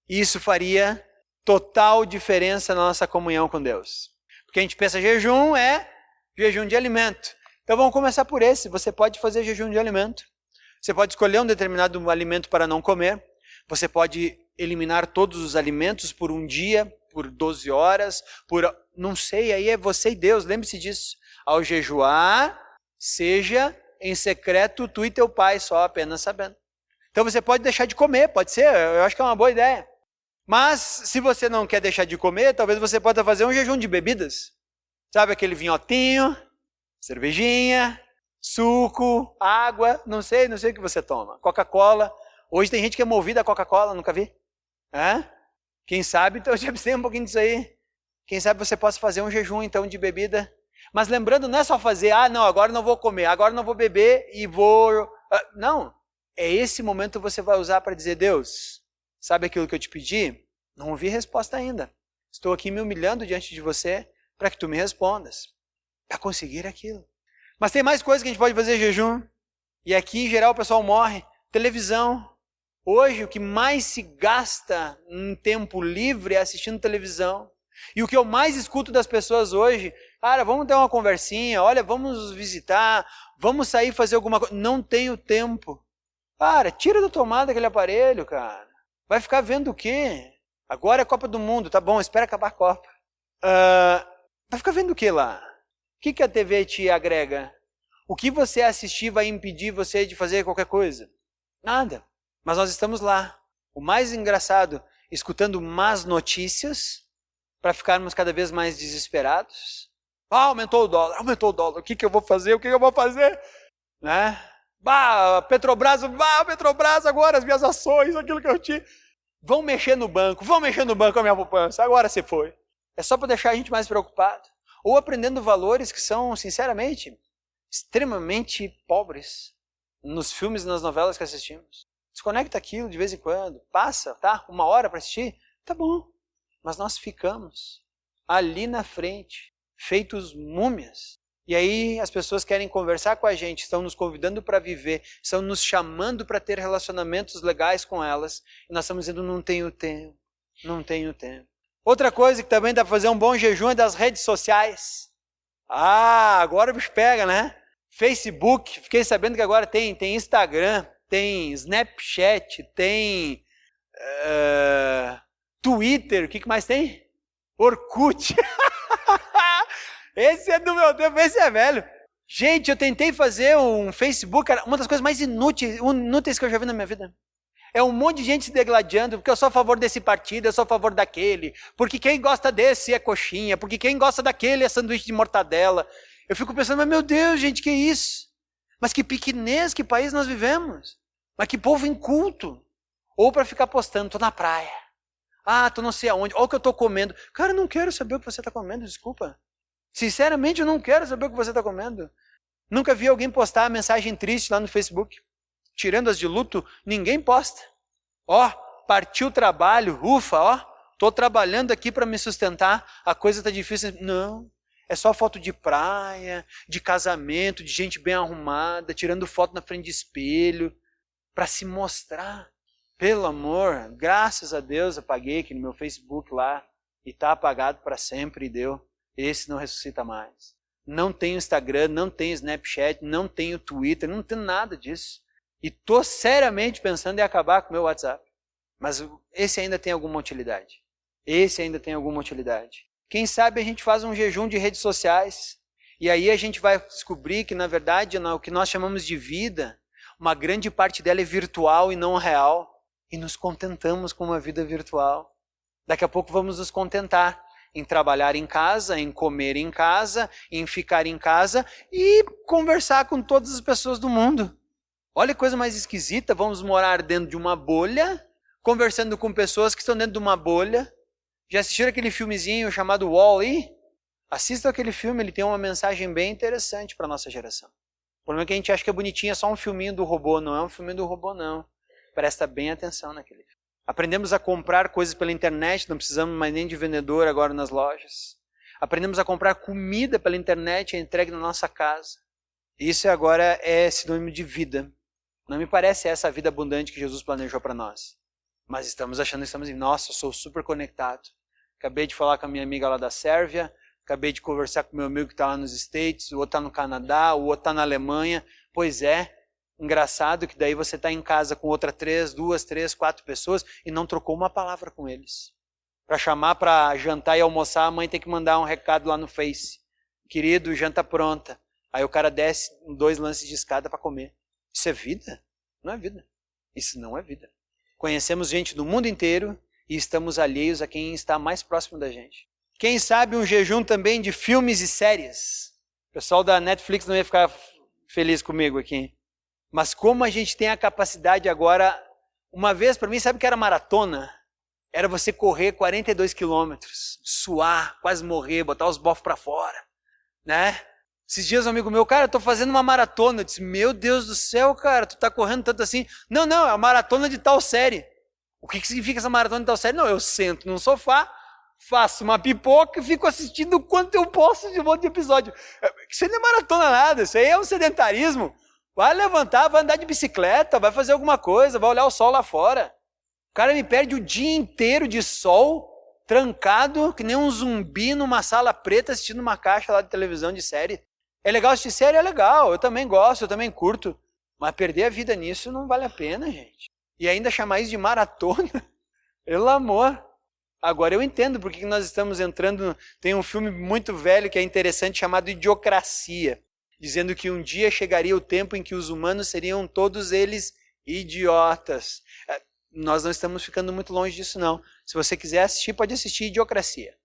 isso faria total diferença na nossa comunhão com Deus. Porque a gente pensa, jejum é jejum de alimento. Então vamos começar por esse. Você pode fazer jejum de alimento. Você pode escolher um determinado alimento para não comer. Você pode eliminar todos os alimentos por um dia, por 12 horas, não sei, aí é você e Deus, lembre-se disso. Ao jejuar, seja em secreto tu e teu pai, só apenas sabendo. Então você pode deixar de comer, pode ser, eu acho que é uma boa ideia. Mas se você não quer deixar de comer, talvez você possa fazer um jejum de bebidas. Sabe aquele vinhotinho, cervejinha, suco, água, não sei o que você toma. Coca-Cola. Hoje tem gente que é movida a Coca-Cola, nunca vi? Quem sabe, então já abstenha um pouquinho disso aí. Quem sabe você possa fazer um jejum então de bebida. Mas lembrando, não é só fazer, não, agora não vou comer, agora não vou beber e vou... Não, é esse momento que você vai usar para dizer, Deus, sabe aquilo que eu te pedi? Não ouvi resposta ainda. Estou aqui me humilhando diante de você para que tu me respondas. Para conseguir aquilo. Mas tem mais coisas que a gente pode fazer jejum. E aqui, em geral, o pessoal morre. Televisão. Hoje, o que mais se gasta em tempo livre é assistindo televisão. E o que eu mais escuto das pessoas hoje, cara, vamos ter uma conversinha, olha, vamos visitar, vamos sair fazer alguma coisa. Não tenho tempo. Cara, tira da tomada aquele aparelho, cara. Vai ficar vendo o quê? Agora é Copa do Mundo, tá bom, espera acabar a Copa. Vai ficar vendo o que lá? O que a TV te agrega? O que você assistir vai impedir você de fazer qualquer coisa? Nada. Mas nós estamos lá. O mais engraçado, escutando más notícias para ficarmos cada vez mais desesperados. Aumentou o dólar. O que eu vou fazer? Né? Petrobras agora, as minhas ações, aquilo que eu tinha. Vão mexer no banco a minha poupança. Agora você foi. É só para deixar a gente mais preocupado. Ou aprendendo valores que são, sinceramente, extremamente pobres nos filmes e nas novelas que assistimos. Desconecta aquilo de vez em quando. Passa, tá? 1 hora para assistir. Tá bom. Mas nós ficamos ali na frente, feitos múmias. E aí as pessoas querem conversar com a gente, estão nos convidando para viver, estão nos chamando para ter relacionamentos legais com elas. E nós estamos dizendo, não tenho tempo. Outra coisa que também dá para fazer um bom jejum é das redes sociais. Agora o bicho pega, né? Facebook, fiquei sabendo que agora tem Instagram, tem Snapchat, tem Twitter, o que mais tem? Orkut. Esse é do meu tempo, esse é velho. Gente, eu tentei fazer um Facebook, cara, uma das coisas mais inúteis que eu já vi na minha vida. É um monte de gente se degladiando, porque eu sou a favor desse partido, eu sou a favor daquele, porque quem gosta desse é coxinha, porque quem gosta daquele é sanduíche de mortadela. Eu fico pensando, mas meu Deus, gente, que isso? Mas que pequenez, que país nós vivemos? Mas que povo inculto. Ou para ficar postando, tô na praia. Tô não sei aonde, olha o que eu tô comendo. Cara, eu não quero saber o que você tá comendo, desculpa. Sinceramente, eu não quero saber o que você tá comendo. Nunca vi alguém postar mensagem triste lá no Facebook. Tirando as de luto, ninguém posta. Partiu o trabalho, ufa, tô trabalhando aqui para me sustentar, a coisa tá difícil. Não. É só foto de praia, de casamento, de gente bem arrumada, tirando foto na frente de espelho, para se mostrar. Pelo amor, graças a Deus apaguei aqui no meu Facebook lá, e está apagado para sempre, e deu. Esse não ressuscita mais. Não tenho Instagram, não tenho Snapchat, não tenho Twitter, não tenho nada disso. E estou seriamente pensando em acabar com o meu WhatsApp. Mas esse ainda tem alguma utilidade. Quem sabe a gente faz um jejum de redes sociais e aí a gente vai descobrir que, na verdade, o que nós chamamos de vida, uma grande parte dela é virtual e não real. E nos contentamos com uma vida virtual. Daqui a pouco vamos nos contentar em trabalhar em casa, em comer em casa, em ficar em casa e conversar com todas as pessoas do mundo. Olha que coisa mais esquisita, vamos morar dentro de uma bolha, conversando com pessoas que estão dentro de uma bolha. Já assistiram aquele filmezinho chamado Wall-E? Assistam aquele filme, ele tem uma mensagem bem interessante para a nossa geração. O problema é que a gente acha que é bonitinho, é só um filminho do robô. Não é um filminho do robô, não. Presta bem atenção naquele filme. Aprendemos a comprar coisas pela internet, não precisamos mais nem de vendedor agora nas lojas. Aprendemos a comprar comida pela internet, é entregue na nossa casa. Isso agora é sinônimo de vida. Não me parece essa a vida abundante que Jesus planejou para nós. Mas estamos achando, nossa, eu sou super conectado. Acabei de falar com a minha amiga lá da Sérvia, acabei de conversar com meu amigo que está lá nos States, o outro está no Canadá, o outro está na Alemanha. Pois é, engraçado que daí você está em casa com duas, três, 4 pessoas e não trocou uma palavra com eles. Para chamar para jantar e almoçar, a mãe tem que mandar um recado lá no Face. Querido, janta pronta. Aí o cara desce 2 lances de escada para comer. Isso é vida? Não é vida. Isso não é vida. Conhecemos gente do mundo inteiro e estamos alheios a quem está mais próximo da gente. Quem sabe um jejum também de filmes e séries. O pessoal da Netflix não ia ficar feliz comigo aqui. Mas como a gente tem a capacidade agora, uma vez para mim, sabe o que era maratona? Era você correr 42 quilômetros, suar, quase morrer, botar os bofos para fora, né? Esses dias um amigo meu, cara, eu tô fazendo uma maratona. Eu disse, meu Deus do céu, cara, tu tá correndo tanto assim. Não, é a maratona de tal série. O que significa essa maratona de tal série? Não, eu sento num sofá, faço uma pipoca e fico assistindo o quanto eu posso de um monte de episódio. Isso aí não é maratona nada, isso aí é um sedentarismo. Vai levantar, vai andar de bicicleta, vai fazer alguma coisa, vai olhar o sol lá fora. O cara me perde o dia inteiro de sol, trancado, que nem um zumbi numa sala preta assistindo uma caixa lá de televisão de série. É legal assistir série? É legal, eu também gosto, eu também curto. Mas perder a vida nisso não vale a pena, gente. E ainda chamar isso de maratona? Pelo amor. Agora eu entendo porque que nós estamos entrando... Tem um filme muito velho que é interessante chamado Idiocracia, dizendo que um dia chegaria o tempo em que os humanos seriam todos eles idiotas. Nós não estamos ficando muito longe disso, não. Se você quiser assistir, pode assistir Idiocracia.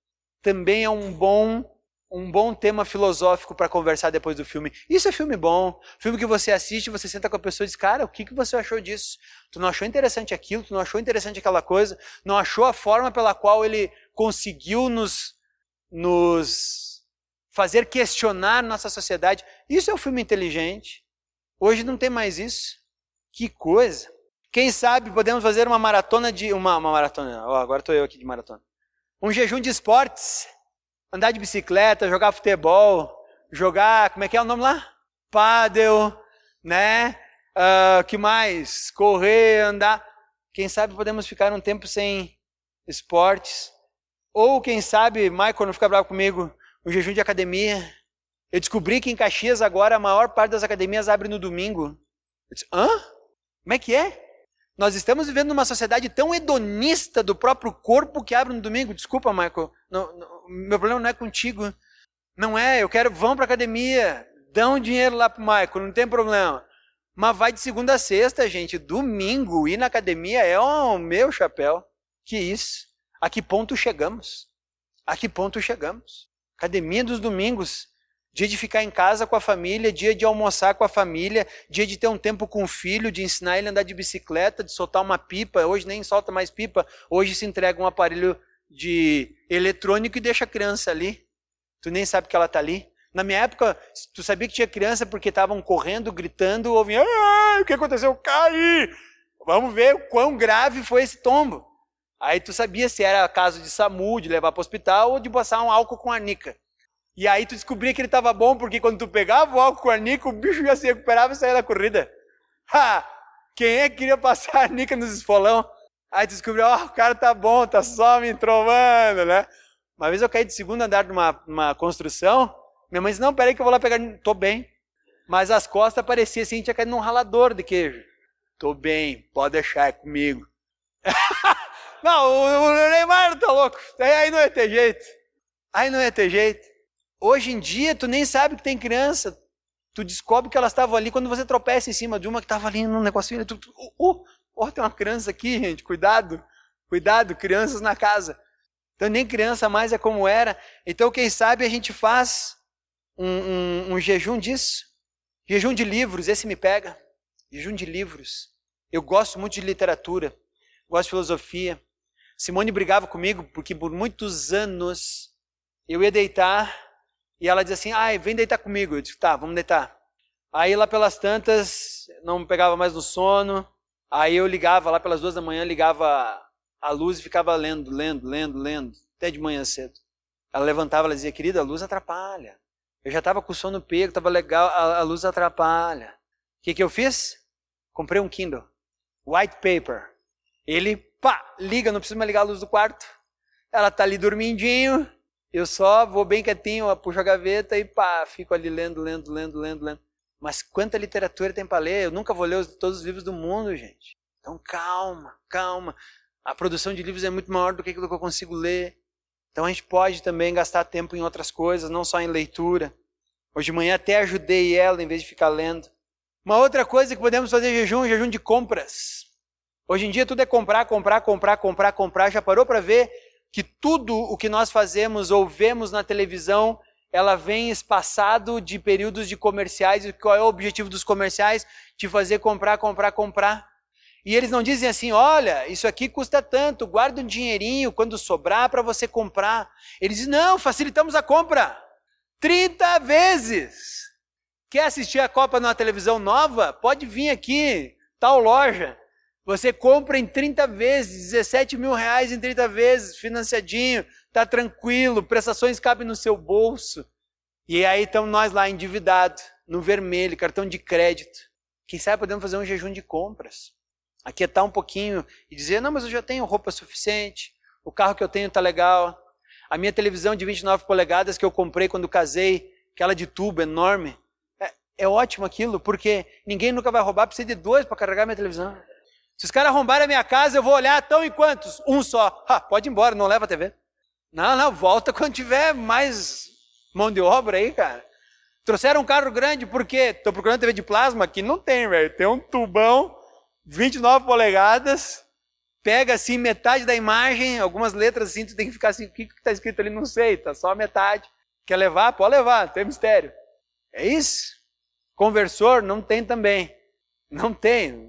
Também é um bom tema filosófico para conversar depois do filme. Isso é filme bom. Filme que você assiste, você senta com a pessoa e diz, cara, o que você achou disso? Tu não achou interessante aquilo? Tu não achou interessante aquela coisa? Não achou a forma pela qual ele conseguiu nos fazer questionar nossa sociedade? Isso é um filme inteligente. Hoje não tem mais isso. Que coisa. Quem sabe podemos fazer uma maratona de... Uma maratona, agora estou eu aqui de maratona. Um jejum de esportes. Andar de bicicleta, jogar futebol, jogar, como é que é o nome lá? Pádel, né? Que mais? Correr, andar. Quem sabe podemos ficar um tempo sem esportes. Ou quem sabe, Michael, não fica bravo comigo, um jejum de academia. Eu descobri que em Caxias agora a maior parte das academias abre no domingo. Eu disse, hã? Como é que é? Nós estamos vivendo numa sociedade tão hedonista do próprio corpo que abre no domingo. Desculpa, Michael, meu problema não é contigo. Não é, vão para a academia, dão dinheiro lá para o Michael, não tem problema. Mas vai de segunda a sexta, gente. Domingo, ir na academia é o meu chapéu. Que isso? A que ponto chegamos? A que ponto chegamos? Academia dos domingos. Dia de ficar em casa com a família, dia de almoçar com a família, dia de ter um tempo com o filho, de ensinar ele a andar de bicicleta, de soltar uma pipa. Hoje nem solta mais pipa, hoje se entrega um aparelho de eletrônico e deixa a criança ali. Tu nem sabe que ela está ali. Na minha época, tu sabia que tinha criança porque estavam correndo, gritando, ouvindo, o que aconteceu? Caí! Vamos ver o quão grave foi esse tombo. Aí tu sabia se era caso de SAMU, de levar para o hospital ou de passar um álcool com arnica. E aí tu descobria que ele estava bom, porque quando tu pegava o álcool com a arnica, o bicho já se recuperava e saía da corrida. Quem é que queria passar a arnica nos esfolão? Aí tu descobriu, o cara tá bom, tá só me entrovando, né? Uma vez eu caí de segundo andar de uma construção, minha mãe disse, não, peraí que eu vou lá pegar, tô bem. Mas as costas pareciam assim, tinha caído num ralador de queijo. Tô bem, pode deixar, é comigo. Não, o Neymar tá louco, aí não ia ter jeito. Aí não ia ter jeito. Hoje em dia, tu nem sabe que tem criança. Tu descobre que elas estavam ali quando você tropeça em cima de uma que estava ali num negocinho. Tem uma criança aqui, gente. Cuidado, crianças na casa. Então nem criança mais é como era. Então quem sabe a gente faz um jejum disso. Jejum de livros, esse me pega. Jejum de livros. Eu gosto muito de literatura. Gosto de filosofia. Simone brigava comigo porque por muitos anos eu ia deitar... E ela dizia assim, vem deitar comigo. Eu disse, tá, vamos deitar. Aí lá pelas tantas, não pegava mais no sono. Aí eu ligava, lá pelas 2 da manhã, ligava a luz e ficava lendo, até de manhã cedo. Ela levantava, ela dizia, querida, a luz atrapalha. Eu já estava com o sono pego, estava legal, a luz atrapalha. O que eu fiz? Comprei um Kindle, white paper. Ele, liga, não precisa mais ligar a luz do quarto. Ela tá ali dormindinho. Eu só vou bem quietinho, puxo a gaveta e fico ali lendo. Mas quanta literatura tem para ler? Eu nunca vou ler todos os livros do mundo, gente. Então calma. A produção de livros é muito maior do que aquilo que eu consigo ler. Então a gente pode também gastar tempo em outras coisas, não só em leitura. Hoje de manhã até ajudei ela em vez de ficar lendo. Uma outra coisa que podemos fazer jejum de compras. Hoje em dia tudo é comprar. Já parou para ver que tudo o que nós fazemos ou vemos na televisão, ela vem espaçado de períodos de comerciais. E qual é o objetivo dos comerciais? De fazer comprar. E eles não dizem assim, olha, isso aqui custa tanto, guarda um dinheirinho quando sobrar para você comprar. Eles dizem, não, facilitamos a compra. 30 vezes. Quer assistir a Copa numa televisão nova? Pode vir aqui, tal loja. Você compra em 30 vezes, 17 mil reais em 30 vezes, financiadinho, tá tranquilo, prestações cabem no seu bolso. E aí estamos nós lá endividados, no vermelho, cartão de crédito. Quem sabe podemos fazer um jejum de compras. Aquietar um pouquinho e dizer, não, mas eu já tenho roupa suficiente, o carro que eu tenho tá legal, a minha televisão de 29 polegadas que eu comprei quando casei, aquela de tubo enorme, é ótimo aquilo, porque ninguém nunca vai roubar, precisa de 2 para carregar minha televisão. Se os caras arrombarem a minha casa, eu vou olhar, estão em quantos? Um só. Pode ir embora, não leva a TV. Não, volta quando tiver mais mão de obra aí, cara. Trouxeram um carro grande, por quê? Estou procurando TV de plasma aqui, não tem, velho. Tem um tubão, 29 polegadas, pega assim metade da imagem, algumas letras assim, tu tem que ficar assim, o que está escrito ali, não sei, tá só a metade. Quer levar? Pode levar, não tem mistério. É isso? Conversor? Não tem também. Não tem.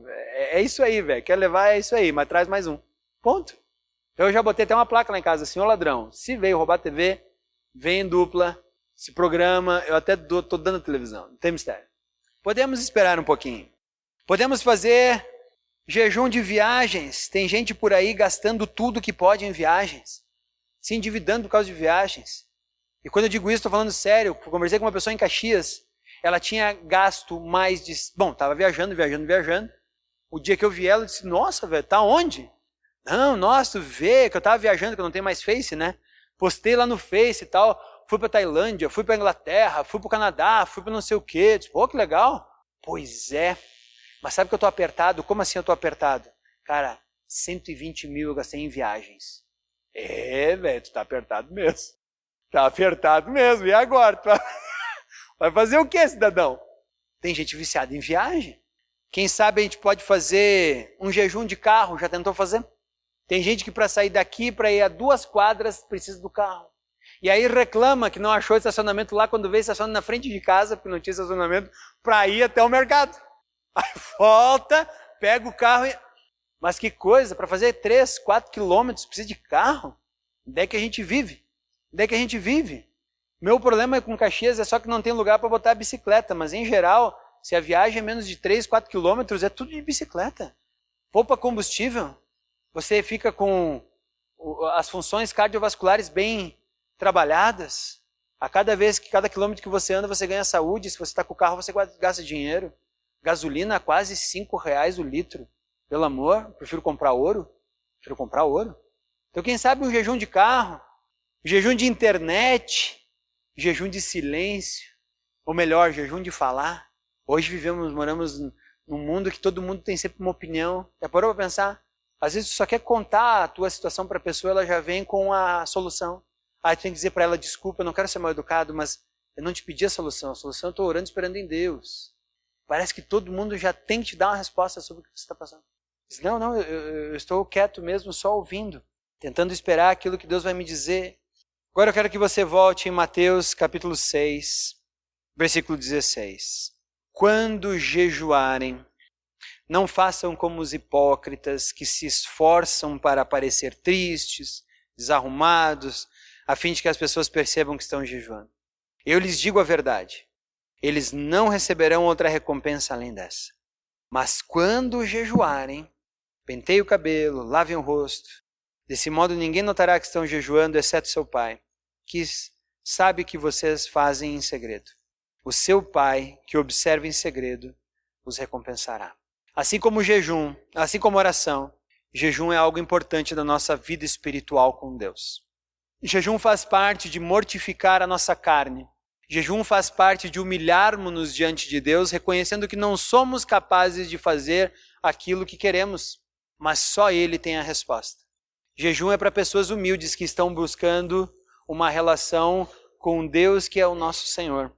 É isso aí, velho. Quer levar, é isso aí, mas traz mais um. Ponto. Então eu já botei até uma placa lá em casa, senhor ladrão, se veio roubar a TV, vem em dupla, se programa, eu até estou dando a televisão, não tem mistério. Podemos esperar um pouquinho. Podemos fazer jejum de viagens. Tem gente por aí gastando tudo que pode em viagens, se endividando por causa de viagens. E quando eu digo isso, estou falando sério. Eu conversei com uma pessoa em Caxias, ela tinha gasto mais de... Bom, estava viajando. O dia que eu vi ela, eu disse, nossa, velho, tá onde? Não, nossa, tu vê que eu estava viajando, que eu não tenho mais Face, né? Postei lá no Face e tal, fui para Tailândia, fui para Inglaterra, fui para o Canadá, fui para não sei o quê. Disse, pô, que legal. Pois é, mas sabe que eu estou apertado? Como assim eu estou apertado? Cara, 120 mil eu gastei em viagens. É, velho, tu tá apertado mesmo. Tá apertado mesmo, e agora? Vai fazer o que, cidadão? Tem gente viciada em viagem. Quem sabe a gente pode fazer um jejum de carro, já tentou fazer? Tem gente que para sair daqui, para ir a 2 quadras, precisa do carro. E aí reclama que não achou estacionamento lá, quando vê estaciona na frente de casa, porque não tinha estacionamento, para ir até o mercado. Aí volta, pega o carro e... Mas que coisa, para fazer 3, 4 quilômetros precisa de carro? Onde é que a gente vive? Onde é que a gente vive? Meu problema com Caxias é só que não tem lugar para botar a bicicleta, mas em geral, se a viagem é menos de 3, 4 quilômetros, é tudo de bicicleta. Poupa combustível, você fica com as funções cardiovasculares bem trabalhadas. A cada quilômetro que você anda, você ganha saúde. Se você está com o carro, você gasta dinheiro. Gasolina quase R$5 o litro. Pelo amor, prefiro comprar ouro. Então quem sabe um jejum de carro, jejum de internet, jejum de silêncio, ou melhor, jejum de falar. Hoje moramos num mundo que todo mundo tem sempre uma opinião. Já parou para pensar? Às vezes tu só quer contar a tua situação para a pessoa, ela já vem com a solução. Aí tu tem que dizer para ela, desculpa, eu não quero ser mal educado, mas eu não te pedi a solução eu estou orando esperando em Deus. Parece que todo mundo já tem que te dar uma resposta sobre o que você está passando. Diz, não, eu estou quieto mesmo, só ouvindo, tentando esperar aquilo que Deus vai me dizer. Agora eu quero que você volte em Mateus capítulo 6, versículo 16. Quando jejuarem, não façam como os hipócritas que se esforçam para parecer tristes, desarrumados, a fim de que as pessoas percebam que estão jejuando. Eu lhes digo a verdade, eles não receberão outra recompensa além dessa. Mas quando jejuarem, penteiem o cabelo, lavem o rosto. Desse modo ninguém notará que estão jejuando, exceto seu pai, que sabe que vocês fazem em segredo. O seu pai, que observa em segredo, os recompensará. Assim como o jejum, assim como a oração, jejum é algo importante da nossa vida espiritual com Deus. Jejum faz parte de mortificar a nossa carne. Jejum faz parte de humilharmos-nos diante de Deus, reconhecendo que não somos capazes de fazer aquilo que queremos, mas só Ele tem a resposta. Jejum é para pessoas humildes que estão buscando uma relação com Deus que é o nosso Senhor.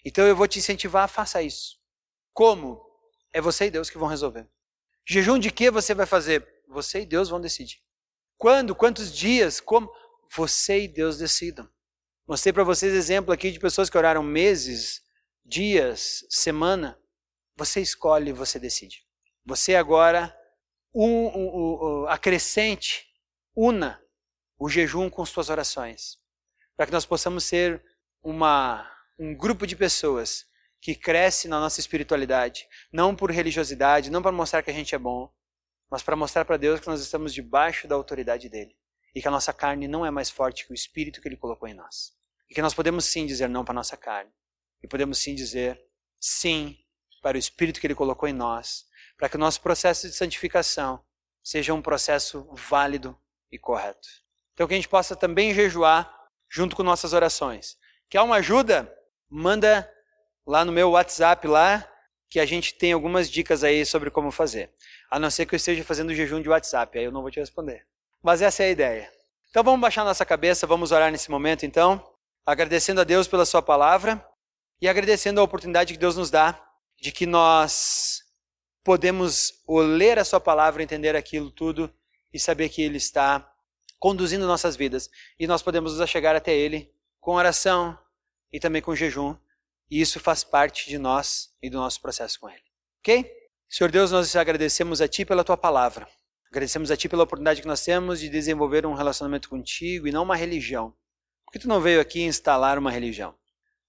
Então eu vou te incentivar, faça isso. Como? É você e Deus que vão resolver. Jejum de que você vai fazer? Você e Deus vão decidir. Quando? Quantos dias? Como? Você e Deus decidam. Mostrei para vocês exemplo aqui de pessoas que oraram meses, dias, semana. Você escolhe, você decide. Você agora acrescente, una o jejum com suas orações. Para que nós possamos ser um grupo de pessoas que cresce na nossa espiritualidade. Não por religiosidade, não para mostrar que a gente é bom, mas para mostrar para Deus que nós estamos debaixo da autoridade dele e que a nossa carne não é mais forte que o Espírito que ele colocou em nós. E que nós podemos sim dizer não para a nossa carne e podemos sim dizer sim para o Espírito que ele colocou em nós, para que o nosso processo de santificação seja um processo válido e correto. Então que a gente possa também jejuar junto com nossas orações. Quer uma ajuda? Manda lá no meu WhatsApp lá, que a gente tem algumas dicas aí sobre como fazer. A não ser que eu esteja fazendo jejum de WhatsApp, aí eu não vou te responder. Mas essa é a ideia. Então vamos baixar nossa cabeça, vamos orar nesse momento então, agradecendo a Deus pela sua palavra e agradecendo a oportunidade que Deus nos dá de que nós podemos ler a sua palavra, entender aquilo tudo e saber que Ele está conduzindo nossas vidas. E nós podemos nos achegar até Ele com oração e também com jejum. E isso faz parte de nós e do nosso processo com Ele. Ok? Senhor Deus, nós agradecemos a Ti pela Tua palavra. Agradecemos a Ti pela oportunidade que nós temos de desenvolver um relacionamento contigo e não uma religião. Porque Tu não veio aqui instalar uma religião.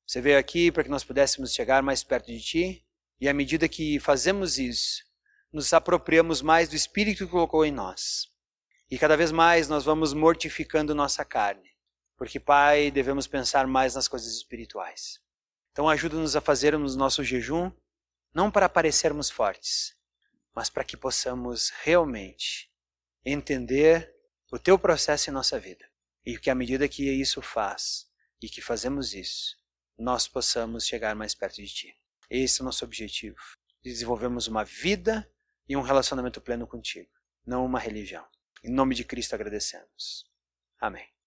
Você veio aqui para que nós pudéssemos chegar mais perto de Ti. E à medida que fazemos isso, nos apropriamos mais do Espírito que colocou em nós. E cada vez mais nós vamos mortificando nossa carne. Porque, Pai, devemos pensar mais nas coisas espirituais. Então ajuda-nos a fazermos nosso jejum, não para parecermos fortes, mas para que possamos realmente entender o Teu processo em nossa vida. E que à medida que isso faz, e que fazemos isso, nós possamos chegar mais perto de Ti. Esse é o nosso objetivo, de desenvolvermos uma vida e um relacionamento pleno contigo, não uma religião. Em nome de Cristo agradecemos. Amém.